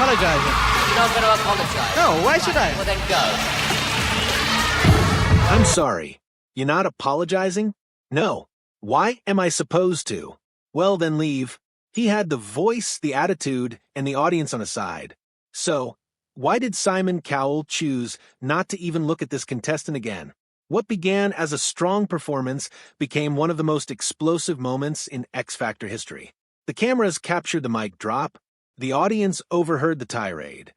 apologizing. You're not going to apologize. No, why should I? Well, then go. I'm sorry. You're not apologizing? No. Why am I supposed to? Well, then leave. He had the voice, the attitude, and the audience on his side. So, why did Simon Cowell choose not to even look at this contestant again? What began as a strong performance became one of the most explosive moments in X Factor history. The cameras captured the mic drop. The audience overheard the tirade.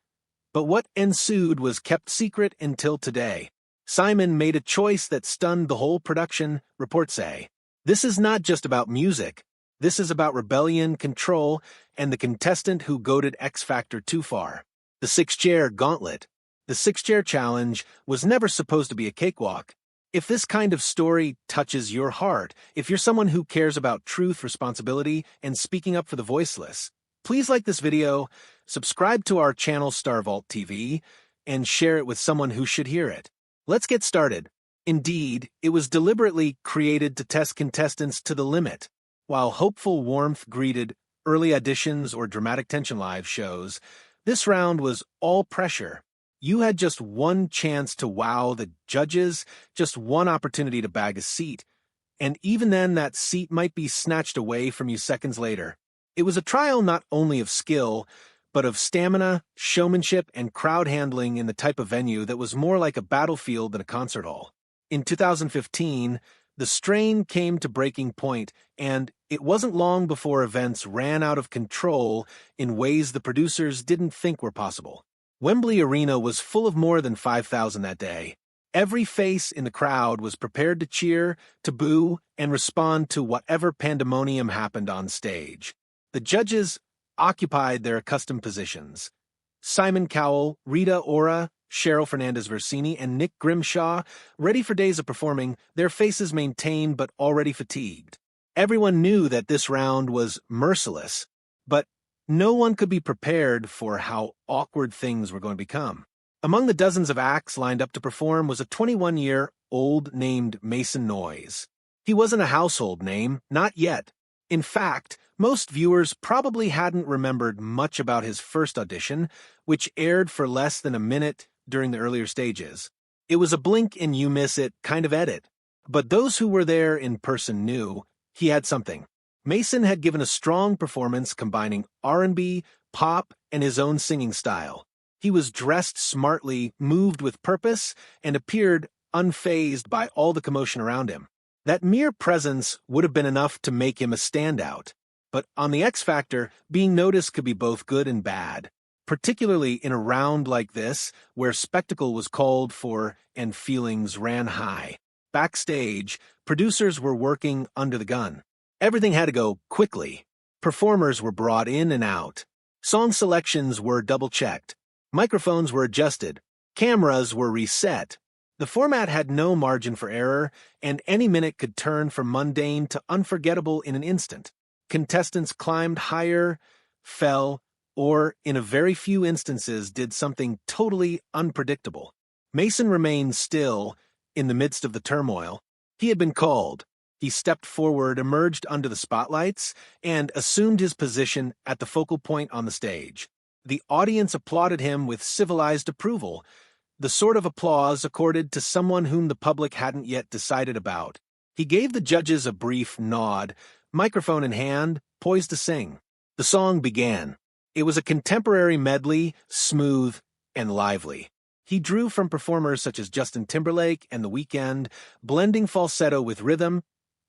But what ensued was kept secret until today. Simon made a choice that stunned the whole production, reports say. This is not just about music. This is about rebellion, control, and the contestant who goaded X Factor too far. The six-chair gauntlet. The six-chair challenge was never supposed to be a cakewalk. If this kind of story touches your heart, if you're someone who cares about truth, responsibility, and speaking up for the voiceless, please like this video, subscribe to our channel Star Vault TV, and share it with someone who should hear it. Let's get started. Indeed, it was deliberately created to test contestants to the limit. While hopeful warmth greeted early auditions or dramatic tension live shows, this round was all pressure. You had just one chance to wow the judges, just one opportunity to bag a seat, and even then that seat might be snatched away from you seconds later. It was a trial not only of skill, but of stamina, showmanship, and crowd handling in the type of venue that was more like a battlefield than a concert hall. In 2015, the strain came to breaking point, and it wasn't long before events ran out of control in ways the producers didn't think were possible. Wembley Arena was full of more than 5,000 that day. Every face in the crowd was prepared to cheer, to boo, and respond to whatever pandemonium happened on stage. The judges occupied their accustomed positions. Simon Cowell, Rita Ora, Cheryl Fernandez-Versini, and Nick Grimshaw, ready for days of performing, their faces maintained but already fatigued. Everyone knew that this round was merciless, but no one could be prepared for how awkward things were going to become. Among the dozens of acts lined up to perform was a 21-year-old named Mason Noyes. He wasn't a household name, not yet. In fact, most viewers probably hadn't remembered much about his first audition, which aired for less than a minute during the earlier stages. It was a blink and you miss it kind of edit. But those who were there in person knew he had something. Mason had given a strong performance combining R&B, pop, and his own singing style. He was dressed smartly, moved with purpose, and appeared unfazed by all the commotion around him. That mere presence would have been enough to make him a standout. But on the X Factor, being noticed could be both good and bad, particularly in a round like this where spectacle was called for and feelings ran high. Backstage, producers were working under the gun. Everything had to go quickly. Performers were brought in and out. Song selections were double-checked. Microphones were adjusted. Cameras were reset. The format had no margin for error, and any minute could turn from mundane to unforgettable in an instant. Contestants climbed higher, fell, or, in a very few instances, did something totally unpredictable. Mason remained still in the midst of the turmoil. He had been called. He stepped forward, emerged under the spotlights, and assumed his position at the focal point on the stage. The audience applauded him with civilized approval, the sort of applause accorded to someone whom the public hadn't yet decided about. He gave the judges a brief nod, microphone in hand, poised to sing. The song began. It was a contemporary medley, smooth and lively. He drew from performers such as Justin Timberlake and The Weeknd, blending falsetto with rhythm,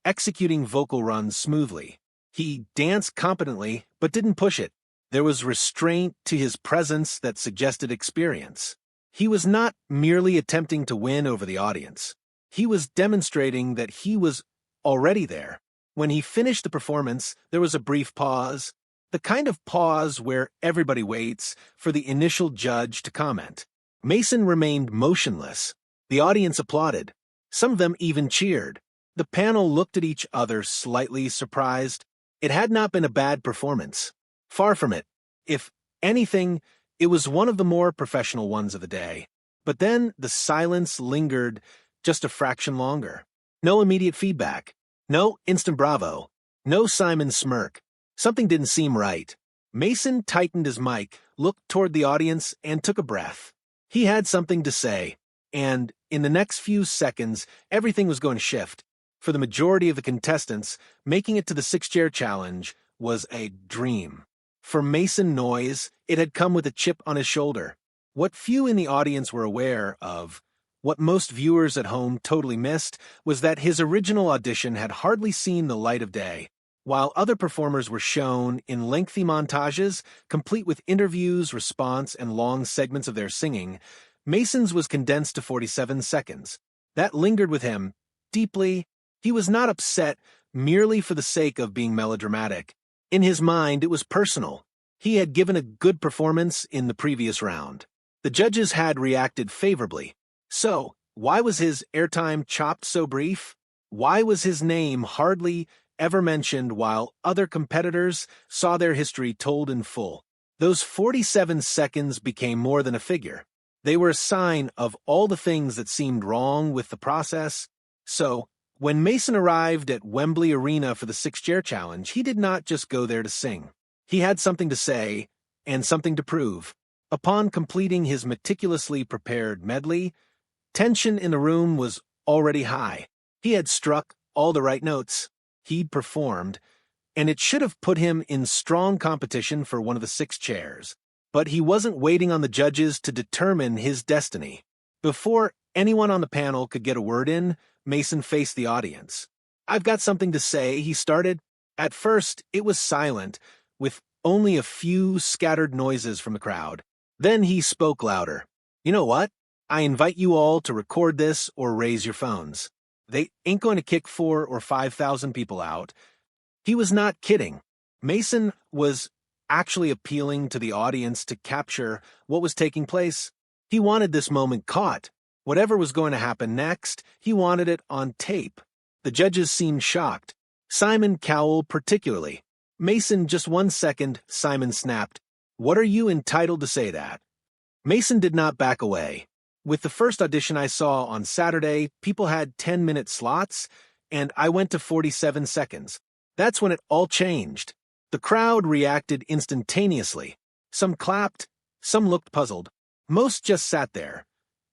executing vocal runs smoothly. He danced competently, but didn't push it. There was restraint to his presence that suggested experience. He was not merely attempting to win over the audience. He was demonstrating that he was already there. When he finished the performance, there was a brief pause, the kind of pause where everybody waits for the initial judge to comment. Mason remained motionless. The audience applauded. Some of them even cheered. The panel looked at each other slightly surprised. It had not been a bad performance. Far from it. If anything, it was one of the more professional ones of the day. But then the silence lingered just a fraction longer. No immediate feedback. No instant bravo. No Simon smirk. Something didn't seem right. Mason tightened his mic, looked toward the audience, and took a breath. He had something to say, and in the next few seconds, everything was going to shift. For the majority of the contestants, making it to the six-chair challenge was a dream. For Mason Noyes, it had come with a chip on his shoulder. What few in the audience were aware of, what most viewers at home totally missed, was that his original audition had hardly seen the light of day. While other performers were shown in lengthy montages, complete with interviews, response, and long segments of their singing, Mason's was condensed to 47 seconds. That lingered with him deeply. He was not upset merely for the sake of being melodramatic. In his mind, it was personal. He had given a good performance in the previous round. The judges had reacted favorably. So, why was his airtime chopped so brief? Why was his name hardly ever mentioned while other competitors saw their history told in full? Those 47 seconds became more than a figure. They were a sign of all the things that seemed wrong with the process. So, when Mason arrived at Wembley Arena for the six-chair challenge, he did not just go there to sing. He had something to say and something to prove. Upon completing his meticulously prepared medley, tension in the room was already high. He had struck all the right notes. He'd performed, and it should have put him in strong competition for one of the six chairs. But he wasn't waiting on the judges to determine his destiny. Before anyone on the panel could get a word in, Mason faced the audience. "I've got something to say," he started. At first, it was silent, with only a few scattered noises from the crowd. Then he spoke louder. "You know what? I invite you all to record this or raise your phones. They ain't going to kick 4,000 or 5,000 people out." He was not kidding. Mason was actually appealing to the audience to capture what was taking place. He wanted this moment caught. Whatever was going to happen next, he wanted it on tape. The judges seemed shocked. Simon Cowell particularly. "Mason, just 1 second," Simon snapped. "What are you entitled to say that?" Mason did not back away. "With the first audition I saw on Saturday, people had 10-minute slots, and I went to 47 seconds. That's when it all changed." The crowd reacted instantaneously. Some clapped, some looked puzzled. Most just sat there,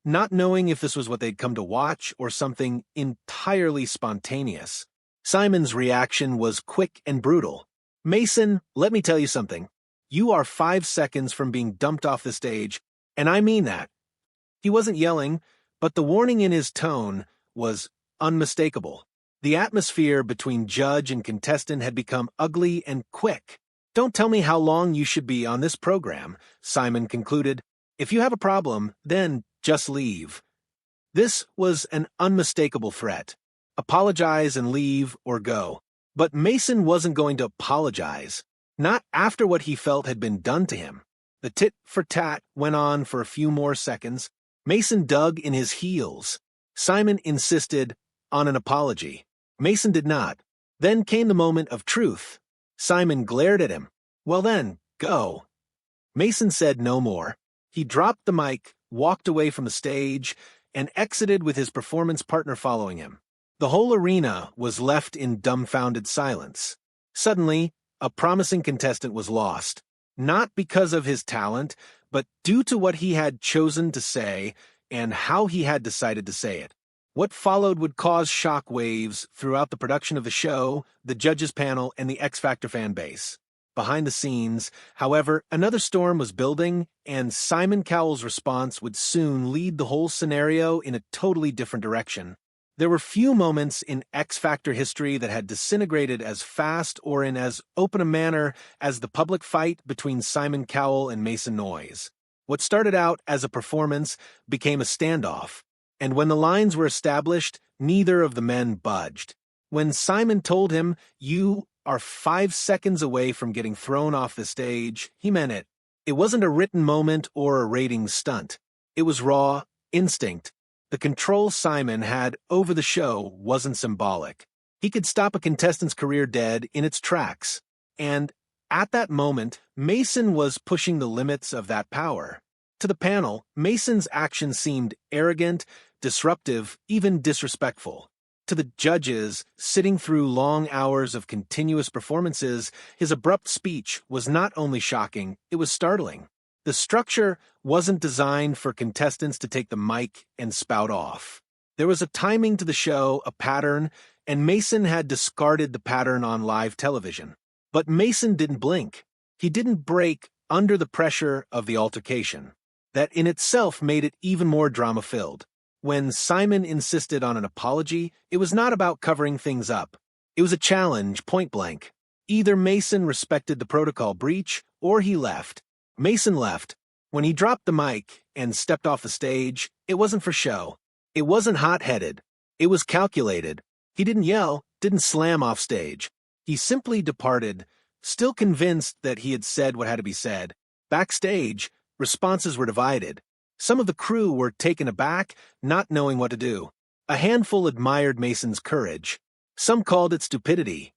not knowing if this was what they'd come to watch or something entirely spontaneous. Simon's reaction was quick and brutal. "Mason, let me tell you something. You are 5 seconds from being dumped off the stage, and I mean that." He wasn't yelling, but the warning in his tone was unmistakable. The atmosphere between judge and contestant had become ugly and quick. "Don't tell me how long you should be on this program," Simon concluded. "If you have a problem, then just leave." This was an unmistakable threat. Apologize and leave or go. But Mason wasn't going to apologize. Not after what he felt had been done to him. The tit-for-tat went on for a few more seconds. Mason dug in his heels. Simon insisted on an apology. Mason did not. Then came the moment of truth. Simon glared at him. "Well then, go." Mason said no more. He dropped the mic, walked away from the stage, and exited with his performance partner following him. The whole arena was left in dumbfounded silence. Suddenly, a promising contestant was lost. Not because of his talent, but due to what he had chosen to say and how he had decided to say it. What followed would cause shock waves throughout the production of the show, the judges' panel, and the X Factor fan base. Behind the scenes, however, another storm was building, and Simon Cowell's response would soon lead the whole scenario in a totally different direction. There were few moments in X Factor history that had disintegrated as fast or in as open a manner as the public fight between Simon Cowell and Mason Noyes. What started out as a performance became a standoff, and when the lines were established, neither of the men budged. When Simon told him, "You are 5 seconds away from getting thrown off the stage," he meant it. It wasn't a written moment or a ratings stunt. It was raw instinct. The control Simon had over the show wasn't symbolic. He could stop a contestant's career dead in its tracks. And at that moment, Mason was pushing the limits of that power. To the panel, Mason's action seemed arrogant, disruptive, even disrespectful. To the judges, sitting through long hours of continuous performances, his abrupt speech was not only shocking, it was startling. The structure wasn't designed for contestants to take the mic and spout off. There was a timing to the show, a pattern, and Mason had discarded the pattern on live television. But Mason didn't blink. He didn't break under the pressure of the altercation. That in itself made it even more drama-filled. When Simon insisted on an apology, it was not about covering things up. It was a challenge, point blank. Either Mason respected the protocol breach, or he left. Mason left. When he dropped the mic and stepped off the stage, it wasn't for show. It wasn't hot-headed. It was calculated. He didn't yell, didn't slam off stage. He simply departed, still convinced that he had said what had to be said. Backstage, responses were divided. Some of the crew were taken aback, not knowing what to do. A handful admired Mason's courage. Some called it stupidity.